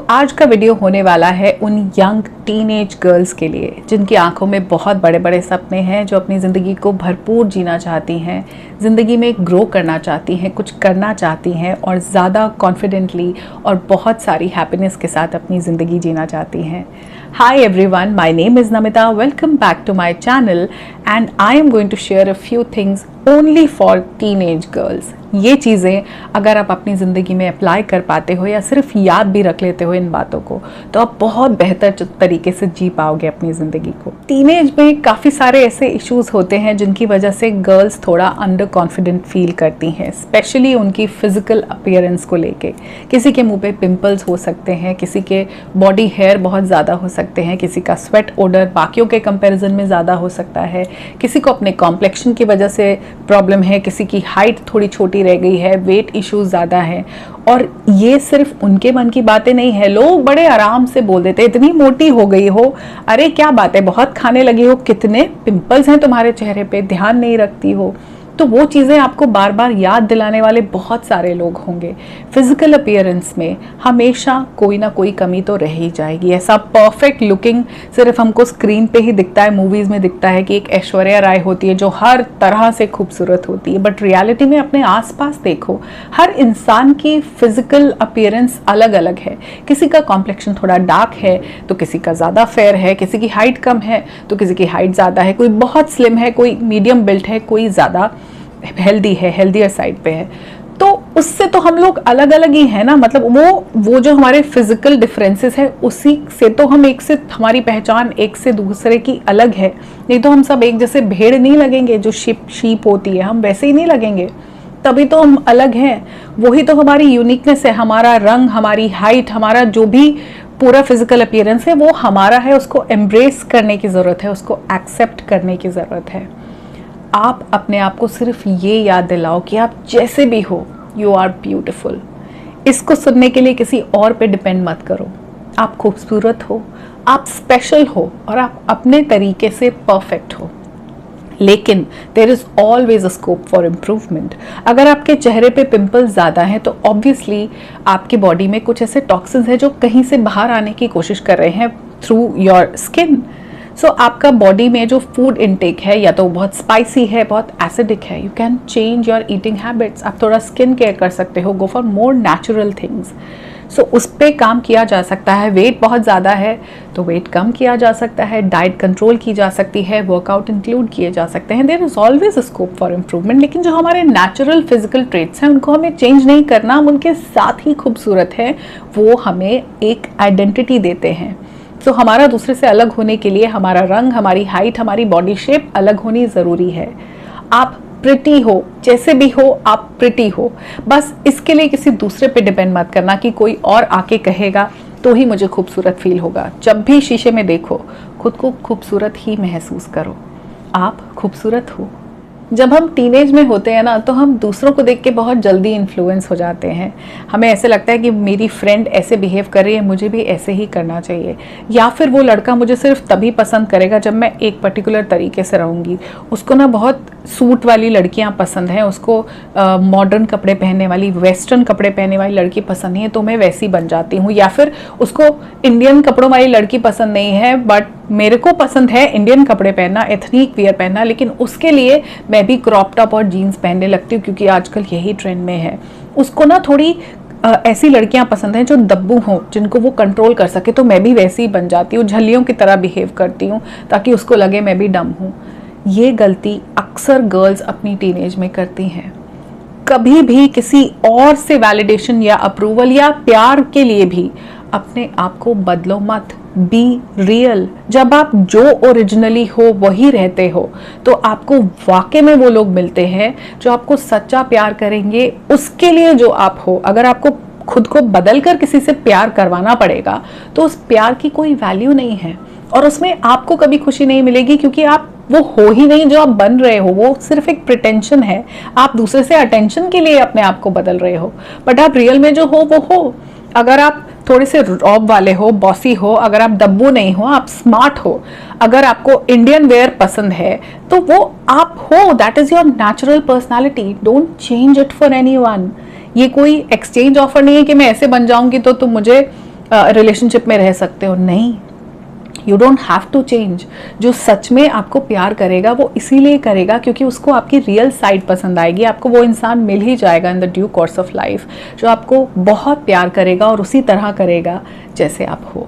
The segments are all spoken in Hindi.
आज का वीडियो होने वाला है उन यंग टीनेज गर्ल्स के लिए जिनकी आंखों में बहुत बड़े बड़े सपने हैं, जो अपनी ज़िंदगी को भरपूर जीना चाहती हैं, ज़िंदगी में ग्रो करना चाहती हैं, कुछ करना चाहती हैं और ज़्यादा कॉन्फिडेंटली और बहुत सारी हैप्पीनेस के साथ अपनी ज़िंदगी जीना चाहती हैं। Hi everyone, my name is Namita. Welcome back to my channel and I am going to share a few things only for teenage girls. ये चीज़ें अगर आप अपनी ज़िंदगी में अप्लाई कर पाते हो या सिर्फ याद भी रख लेते हो इन बातों को, तो आप बहुत बेहतर तरीके से जी पाओगे अपनी ज़िंदगी को। टीनेज में काफ़ी सारे ऐसे इश्यूज होते हैं जिनकी वजह से गर्ल्स थोड़ा अंडर कॉन्फिडेंट फील करती हैं, स्पेशली उनकी फिजिकल अपीयरेंस को लेके। किसी के मुंह पे पिंपल्स हो सकते हैं, किसी के बॉडी हेयर बहुत ज़्यादा हो सकते हैं, किसी का स्वेट ओडर बाकियों के कंपैरिजन में ज़्यादा हो सकता है, किसी को अपने कॉम्प्लेक्शन की वजह से प्रॉब्लम है, किसी की हाइट थोड़ी छोटी रह गई है, वेट इश्यूज ज़्यादा है। और ये सिर्फ उनके मन की बातें नहीं है, लोग बड़े आराम से बोल देते हैं, इतनी मोटी हो गई हो, अरे क्या बात है, बहुत खाने लगी हो, कितने पिंपल्स हैं तुम्हारे चेहरे पे, ध्यान नहीं रखती हो। तो वो चीज़ें आपको बार बार याद दिलाने वाले बहुत सारे लोग होंगे। फिजिकल अपीयरेंस में हमेशा कोई ना कोई कमी तो रह ही जाएगी। ऐसा परफेक्ट लुकिंग सिर्फ हमको स्क्रीन पे ही दिखता है, मूवीज़ में दिखता है कि एक ऐश्वर्या राय होती है जो हर तरह से खूबसूरत होती है, बट रियलिटी में अपने आसपास देखो, हर इंसान की फिजिकल अपीयरेंस अलग अलग है। किसी का कॉम्प्लेक्शन थोड़ा डार्क है तो किसी का ज़्यादा फेयर है, किसी की हाइट कम है तो किसी की हाइट ज़्यादा है, कोई बहुत स्लिम है, कोई मीडियम बिल्ट है, कोई ज़्यादा हेल्दी है, हेल्दियर साइड पे है। तो उससे तो हम लोग अलग अलग ही है ना, मतलब वो जो हमारे फिजिकल डिफरेंसेस है उसी से तो हम एक से, हमारी पहचान एक से दूसरे की अलग है। नहीं तो हम सब एक जैसे भेड़ नहीं लगेंगे, जो शीप होती है, हम वैसे ही नहीं लगेंगे, तभी तो हम अलग हैं। वही तो हमारी यूनिकनेस है, हमारा रंग, हमारी हाइट, हमारा जो भी पूरा फिजिकल अपीयरेंस है वो हमारा है। उसको एम्ब्रेस करने की ज़रूरत है, उसको एक्सेप्ट करने की ज़रूरत है। आप अपने आप को सिर्फ ये याद दिलाओ कि आप जैसे भी हो, यू आर ब्यूटिफुल। इसको सुनने के लिए किसी और पे डिपेंड मत करो। आप खूबसूरत हो, आप स्पेशल हो और आप अपने तरीके से परफेक्ट हो। लेकिन there is always a scope for improvement. अगर आपके चेहरे पे पिंपल्स ज़्यादा हैं तो ऑब्वियसली आपकी बॉडी में कुछ ऐसे टॉक्सिन्स हैं जो कहीं से बाहर आने की कोशिश कर रहे हैं थ्रू योर स्किन। सो आपका बॉडी में जो फूड इनटेक है या तो बहुत स्पाइसी है, बहुत एसिडिक है, you can change your eating habits. आप थोड़ा स्किन केयर कर सकते हो, go for more natural things. So उस पर काम किया जा सकता है। वेट बहुत ज़्यादा है तो वेट कम किया जा सकता है, डाइट कंट्रोल की जा सकती है, वर्कआउट इंक्लूड किए जा सकते हैं। There is always a scope for improvement. लेकिन जो हमारे नेचुरल फिजिकल ट्रेट्स हैं उनको हमें चेंज नहीं करना, हम उनके साथ ही खूबसूरत है, वो हमें एक आइडेंटिटी देते हैं। तो हमारा दूसरे से अलग होने के लिए हमारा रंग, हमारी हाइट, हमारी बॉडी शेप अलग होनी ज़रूरी है। आप प्रिटी हो, जैसे भी हो आप प्रिटी हो। बस इसके लिए किसी दूसरे पे डिपेंड मत करना कि कोई और आके कहेगा तो ही मुझे खूबसूरत फील होगा। जब भी शीशे में देखो, खुद को खूबसूरत ही महसूस करो। आप खूबसूरत हो। जब हम टीनेज में होते हैं ना तो हम दूसरों को देख के बहुत जल्दी इन्फ्लुएंस हो जाते हैं। हमें ऐसे लगता है कि मेरी फ्रेंड ऐसे बिहेव कर रही है, मुझे भी ऐसे ही करना चाहिए, या फिर वो लड़का मुझे सिर्फ तभी पसंद करेगा जब मैं एक पर्टिकुलर तरीके से रहूँगी। उसको ना बहुत सूट वाली लड़कियाँ पसंद हैं, उसको मॉडर्न कपड़े पहनने वाली, वेस्टर्न कपड़े पहनने वाली लड़की पसंद नहीं है तो मैं वैसी बन जाती हूँ। या फिर उसको इंडियन कपड़ों वाली लड़की पसंद नहीं है, बट मेरे को पसंद है इंडियन कपड़े पहनना, एथनिक वियर पहनना, लेकिन उसके लिए मैं भी क्रॉप टॉप और जीन्स पहनने लगती हूँ क्योंकि आजकल यही ट्रेंड में है। उसको ना थोड़ी ऐसी लड़कियां पसंद हैं जो दब्बू हों, जिनको वो कंट्रोल कर सके, तो मैं भी वैसी ही बन जाती हूँ, झल्लियों की तरह बिहेव करती हूँ ताकि उसको लगे मैं भी डम हूँ। ये गलती अक्सर गर्ल्स अपनी टीनेज में करती हैं। कभी भी किसी और से वैलिडेशन या अप्रूवल या प्यार के लिए भी अपने आप को बदलो मत। Be real. जब आप जो ओरिजिनली हो वही रहते हो तो आपको वाकई में वो लोग मिलते हैं जो आपको सच्चा प्यार करेंगे उसके लिए जो आप हो। अगर आपको खुद को बदल कर किसी से प्यार करवाना पड़ेगा तो उस प्यार की कोई वैल्यू नहीं है और उसमें आपको कभी खुशी नहीं मिलेगी, क्योंकि आप वो हो ही नहीं जो आप बन रहे हो। वो सिर्फ एक प्रिटेंशन है। आप दूसरे से अटेंशन के लिए अपने आप को बदल रहे हो, बट आप रियल में जो हो वो हो। अगर आप थोड़े से रॉब वाले हो, बॉसी हो, अगर आप दब्बू नहीं हो, आप स्मार्ट हो, अगर आपको इंडियन वेयर पसंद है तो वो आप हो। That is your natural personality. Don't change it for anyone. ये कोई एक्सचेंज ऑफर नहीं है कि मैं ऐसे बन जाऊंगी तो तुम मुझे रिलेशनशिप में रह सकते हो। नहीं, you don't have to change. जो सच में आपको प्यार करेगा वो इसीलिए करेगा क्योंकि उसको आपकी रियल साइड पसंद आएगी। आपको वो इंसान मिल ही जाएगा in the due course of life जो आपको बहुत प्यार करेगा और उसी तरह करेगा जैसे आप हो।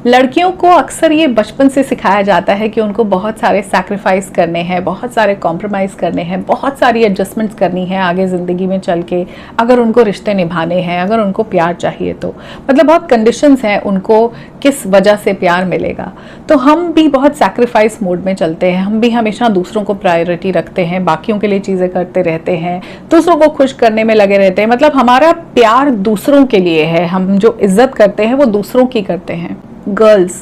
लड़कियों को अक्सर ये बचपन से सिखाया जाता है कि उनको बहुत सारे सैक्रिफाइस करने हैं, बहुत सारे कॉम्प्रोमाइज़ करने हैं, बहुत सारी एडजस्टमेंट्स करनी है आगे ज़िंदगी में चल के, अगर उनको रिश्ते निभाने हैं, अगर उनको प्यार चाहिए तो। मतलब बहुत कंडीशंस हैं उनको किस वजह से प्यार मिलेगा। तो हम भी बहुत सैक्रिफाइस मोड में चलते हैं, हम भी हमेशा दूसरों को प्रायोरिटी रखते हैं, बाकियों के लिए चीज़ें करते रहते हैं, दूसरों को खुश करने में लगे रहते हैं। मतलब हमारा प्यार दूसरों के लिए है, हम जो इज्जत करते हैं वो दूसरों की करते हैं। गर्ल्स,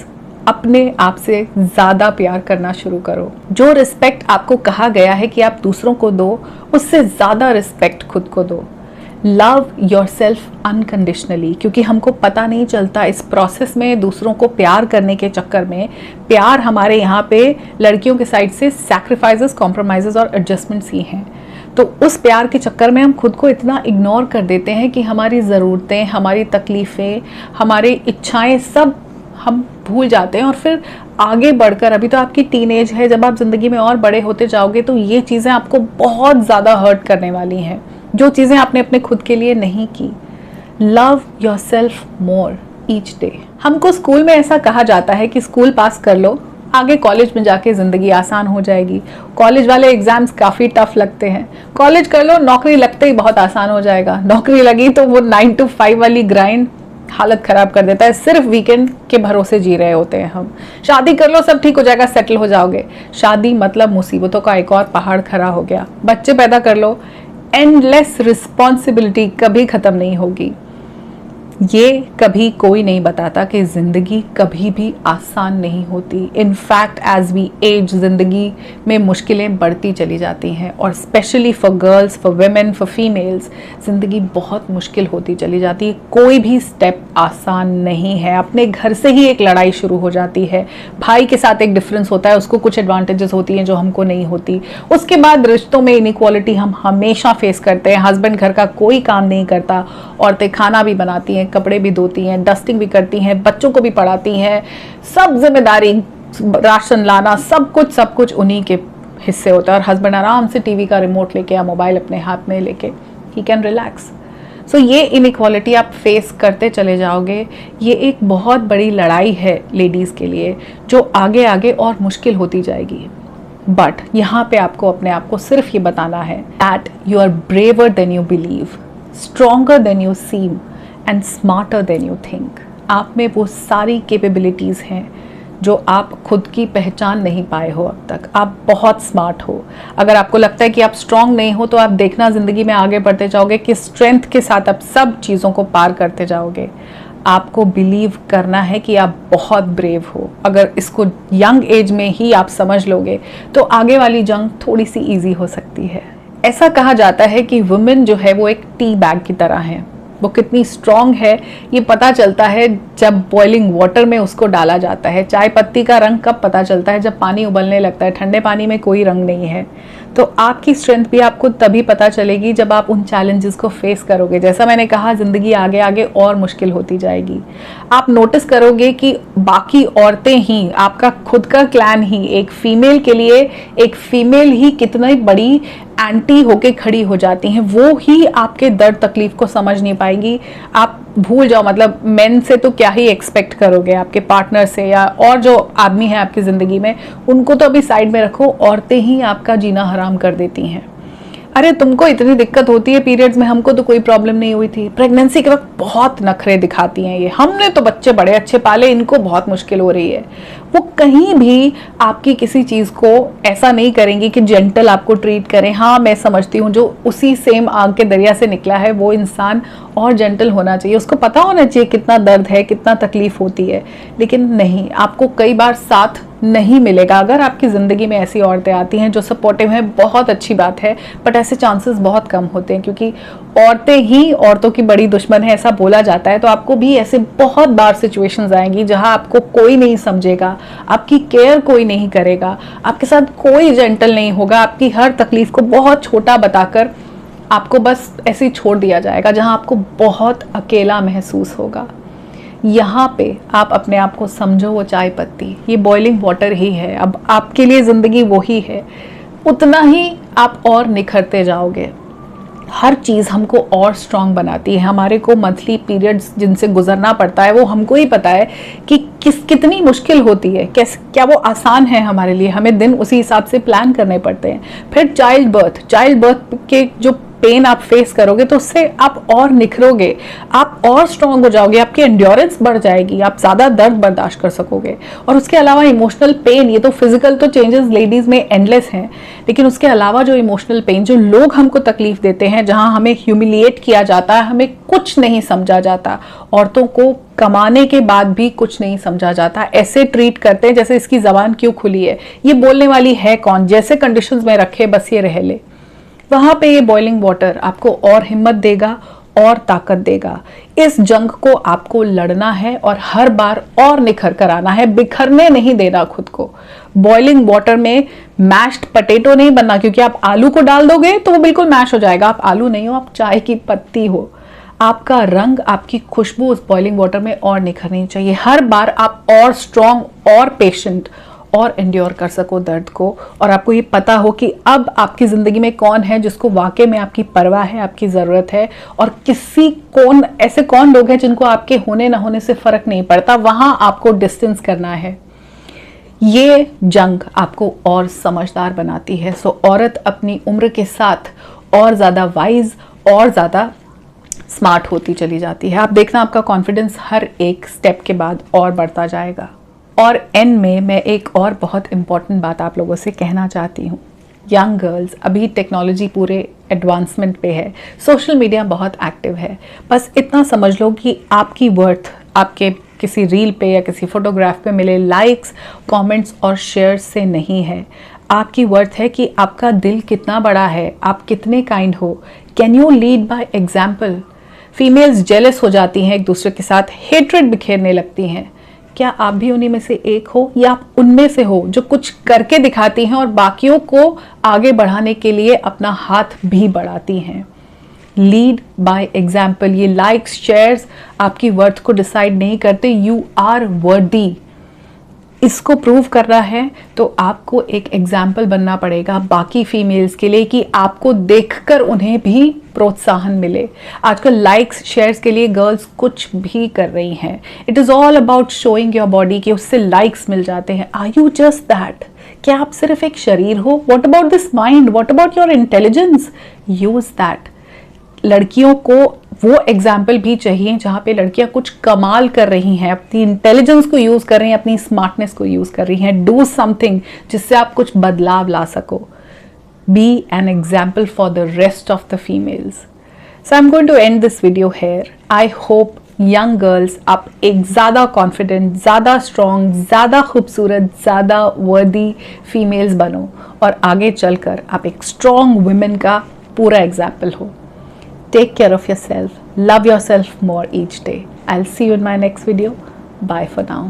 अपने आप से ज़्यादा प्यार करना शुरू करो। जो रिस्पेक्ट आपको कहा गया है कि आप दूसरों को दो, उससे ज़्यादा रिस्पेक्ट खुद को दो। लव योर सेल्फ अनकंडीशनली, क्योंकि हमको पता नहीं चलता इस प्रोसेस में दूसरों को प्यार करने के चक्कर में प्यार हमारे यहाँ पे लड़कियों के साइड से सैक्रिफाइसेस, कॉम्प्रोमाइज़ेस और एडजस्टमेंट्स ही हैं। तो उस प्यार के चक्कर में हम खुद को इतना इग्नोर कर देते हैं कि हमारी ज़रूरतें, हमारी तकलीफ़ें, हमारी इच्छाएं सब हम भूल जाते हैं। और फिर आगे बढ़कर, अभी तो आपकी टीनेज है, जब आप ज़िंदगी में और बड़े होते जाओगे तो ये चीज़ें आपको बहुत ज़्यादा हर्ट करने वाली हैं, जो चीज़ें आपने अपने खुद के लिए नहीं की। Love your self more each day. हमको स्कूल में ऐसा कहा जाता है कि स्कूल पास कर लो, आगे कॉलेज में जाके ज़िंदगी आसान हो जाएगी। कॉलेज वाले एग्जाम्स काफ़ी टफ लगते हैं, कॉलेज कर लो, नौकरी लगते ही बहुत आसान हो जाएगा। नौकरी लगी तो वो 9 to 5 वाली ग्राइंड हालत खराब कर देता है, सिर्फ वीकेंड के भरोसे जी रहे होते हैं हम। शादी कर लो, सब ठीक हो जाएगा, सेटल हो जाओगे। शादी मतलब मुसीबतों का एक और पहाड़ खड़ा हो गया। बच्चे पैदा कर लो, एंडलेस रिस्पॉन्सिबिलिटी कभी ख़त्म नहीं होगी। ये कभी कोई नहीं बताता कि ज़िंदगी कभी भी आसान नहीं होती। इनफैक्ट एज वी एज, ज़िंदगी में मुश्किलें बढ़ती चली जाती हैं, और specially for girls, for women, for females ज़िंदगी बहुत मुश्किल होती चली जाती है। कोई भी स्टेप आसान नहीं है। अपने घर से ही एक लड़ाई शुरू हो जाती है, भाई के साथ एक डिफरेंस होता है, उसको कुछ एडवांटेजेस होती हैं जो हमको नहीं होती। उसके बाद रिश्तों में इनइक्वालिटी हम हमेशा फेस करते हैं। हस्बैंड घर का कोई काम नहीं करता, औरतें खाना भी बनाती हैं, कपड़े भी धोती हैं, डस्टिंग भी करती हैं, बच्चों को भी पढ़ाती हैं, सब जिम्मेदारी, राशन लाना, सब कुछ उन्हीं के हिस्से होता है। और हस्बैंड आराम से टीवी का रिमोट लेके या मोबाइल अपने हाथ में लेके ही कैन रिलैक्स। सो ये इनइक्वालिटी आप फेस करते चले जाओगे। ये एक बहुत बड़ी लड़ाई है लेडीज़ के लिए, जो आगे आगे और मुश्किल होती जाएगी। बट यहाँ पे आपको अपने आप को सिर्फ ये बताना है that you are braver than you believe, stronger than you seem and smarter than you think. आप में वो सारी कैपेबिलिटीज़ हैं जो आप खुद की पहचान नहीं पाए हो अब तक। आप बहुत स्मार्ट हो। अगर आपको लगता है कि आप स्ट्रांग नहीं हो, तो आप देखना ज़िंदगी में आगे बढ़ते जाओगे कि स्ट्रेंथ के साथ आप सब चीज़ों को पार करते जाओगे। आपको बिलीव करना है कि आप बहुत ब्रेव हो। अगर इसको यंग एज में ही आप समझ लोगे तो आगे वाली जंग थोड़ी सी ईजी हो सकती है। ऐसा कहा जाता है कि वुमेन जो है वो एक टी बैग की तरह है। वो कितनी स्ट्रॉन्ग है ये पता चलता है जब बॉइलिंग वाटर में उसको डाला जाता है। चाय पत्ती का रंग कब पता चलता है? जब पानी उबलने लगता है। ठंडे पानी में कोई रंग नहीं है। तो आपकी स्ट्रेंथ भी आपको तभी पता चलेगी जब आप उन चैलेंजेस को फेस करोगे। जैसा मैंने कहा, ज़िंदगी आगे आगे और मुश्किल होती जाएगी। आप नोटिस करोगे कि बाकी औरतें ही, आपका खुद का क्लैन ही एक फीमेल के लिए, एक फीमेल ही कितनी बड़ी एंटी होके खड़ी हो जाती हैं। वो ही आपके दर्द तकलीफ को समझ नहीं पाएंगी। आप भूल जाओ, मतलब मेन से तो क्या ही एक्सपेक्ट करोगे, आपके पार्टनर से या और जो आदमी है आपकी ज़िंदगी में, उनको तो अभी साइड में रखो। औरतें ही आपका जीना हराम कर देती हैं। अरे तुमको इतनी दिक्कत होती है पीरियड्स में, हमको तो कोई प्रॉब्लम नहीं हुई थी। प्रेगनेंसी के वक्त बहुत नखरे दिखाती हैं ये, हमने तो बच्चे बड़े अच्छे पाले, इनको बहुत मुश्किल हो रही है। वो कहीं भी आपकी किसी चीज़ को ऐसा नहीं करेंगी कि जेंटल आपको ट्रीट करें। हाँ, मैं समझती हूँ जो उसी सेम आग के दरिया से निकला है वो इंसान और जेंटल होना चाहिए, उसको पता होना चाहिए कितना दर्द है, कितना तकलीफ होती है। लेकिन नहीं, आपको कई बार साथ नहीं मिलेगा। अगर आपकी ज़िंदगी में ऐसी औरतें आती हैं जो सपोर्टिव हैं, बहुत अच्छी बात है, बट ऐसे चांसेस बहुत कम होते हैं क्योंकि औरतें ही औरतों की बड़ी दुश्मन है, ऐसा बोला जाता है। तो आपको भी ऐसे बहुत बार सिचुएशंस आएंगी जहां आपको कोई नहीं समझेगा, आपकी केयर कोई नहीं करेगा, आपके साथ कोई जेंटल नहीं होगा, आपकी हर तकलीफ को बहुत छोटा बताकर आपको बस ऐसे ही छोड़ दिया जाएगा, जहां आपको बहुत अकेला महसूस होगा। यहाँ पे आप अपने आप को समझो वो चाय पत्ती, ये बॉइलिंग वाटर ही है। अब आपके लिए ज़िंदगी वही है, उतना ही आप और निखरते जाओगे। हर चीज़ हमको और स्ट्रांग बनाती है। हमारे को मंथली पीरियड्स जिनसे गुजरना पड़ता है वो हमको ही पता है कि कितनी मुश्किल होती है, कैसे, क्या वो आसान है हमारे लिए। हमें दिन उसी हिसाब से प्लान करने पड़ते हैं। फिर चाइल्ड बर्थ के जो पेन आप फेस करोगे तो उससे आप और निखरोगे, आप और स्ट्रांग हो जाओगे, आपकी एंड्योरेंस बढ़ जाएगी, आप ज़्यादा दर्द बर्दाश्त कर सकोगे। और उसके अलावा इमोशनल पेन, ये तो फिजिकल तो चेंजेस लेडीज़ में एंडलेस हैं, लेकिन उसके अलावा जो इमोशनल पेन, जो लोग हमको तकलीफ देते हैं, जहां हमें ह्यूमिलिएट किया जाता है, हमें कुछ नहीं समझा जाता, औरतों को कमाने के बाद भी कुछ नहीं समझा जाता, ऐसे ट्रीट करते हैं जैसे इसकी जबान क्यों खुली है, ये बोलने वाली है कौन, जैसे कंडीशंस में रखे बस ये रह ले। वहां पे ये बॉइलिंग वाटर आपको और हिम्मत देगा और ताकत देगा। इस जंग को आपको लड़ना है और हर बार और निखर कर आना है, बिखरने नहीं देना खुद को। बॉइलिंग वाटर में मैश्ड पोटैटो नहीं बनना, क्योंकि आप आलू को डाल दोगे तो वो बिल्कुल मैश हो जाएगा। आप आलू नहीं हो, आप चाय की पत्ती हो। आपका रंग, आपकी खुशबू उस बॉइलिंग वाटर में और निखरनी चाहिए। हर बार आप और स्ट्रॉन्ग और पेशेंट और एंड्योर कर सको दर्द को, और आपको ये पता हो कि अब आपकी ज़िंदगी में कौन है जिसको वाकई में आपकी परवाह है, आपकी ज़रूरत है, और ऐसे कौन लोग हैं जिनको आपके होने ना होने से फ़र्क नहीं पड़ता। वहाँ आपको डिस्टेंस करना है। ये जंग आपको और समझदार बनाती है। सो औरत अपनी उम्र के साथ और ज़्यादा वाइज और ज़्यादा स्मार्ट होती चली जाती है। आप देखना, आपका कॉन्फिडेंस हर एक स्टेप के बाद और बढ़ता जाएगा। और एंड में मैं एक और बहुत इम्पॉर्टेंट बात आप लोगों से कहना चाहती हूँ। यंग गर्ल्स, अभी टेक्नोलॉजी पूरे एडवांसमेंट पे है, सोशल मीडिया बहुत एक्टिव है। बस इतना समझ लो कि आपकी वर्थ आपके किसी रील पे या किसी फोटोग्राफ पे मिले लाइक्स, कमेंट्स और शेयर्स से नहीं है। आपकी वर्थ है कि आपका दिल कितना बड़ा है, आप कितने काइंड हो, can you lead by example. Females jealous हो जाती हैं एक दूसरे के साथ, हेट्रेड बिखेरने लगती हैं। क्या आप भी उन्हीं में से एक हो, या आप उनमें से हो जो कुछ करके दिखाती हैं और बाकियों को आगे बढ़ाने के लिए अपना हाथ भी बढ़ाती हैं। Lead by example. ये लाइक्स, शेयर्स आपकी वर्थ को डिसाइड नहीं करते। You are worthy. इसको प्रूव करना है तो आपको एक एग्जाम्पल बनना पड़ेगा बाकी फीमेल्स के लिए, कि आपको देखकर उन्हें भी प्रोत्साहन मिले। आजकल लाइक्स, शेयर्स के लिए गर्ल्स कुछ भी कर रही हैं। It is all about showing your body, कि उससे लाइक्स मिल जाते हैं। Are you just that? क्या आप सिर्फ एक शरीर हो? What about this mind? What about your intelligence? Use that. लड़कियों को वो एग्जाम्पल भी चाहिए जहाँ पे लड़कियाँ कुछ कमाल कर रही हैं, अपनी इंटेलिजेंस को यूज़ कर रही हैं, अपनी स्मार्टनेस को यूज़ कर रही हैं। डू समथिंग जिससे आप कुछ बदलाव ला सको। Be an example for the rest of the females. So I am going to end this video here. I hope young girls आप एक ज़्यादा कॉन्फिडेंट, ज़्यादा स्ट्रॉन्ग, ज़्यादा खूबसूरत, ज़्यादा वर्दी फीमेल्स बनो, और आगे चलकर आप एक स्ट्रॉन्ग वुमेन का पूरा एग्जाम्पल हो। Take care of yourself. Love yourself more each day. I'll see you in my next video. Bye for now.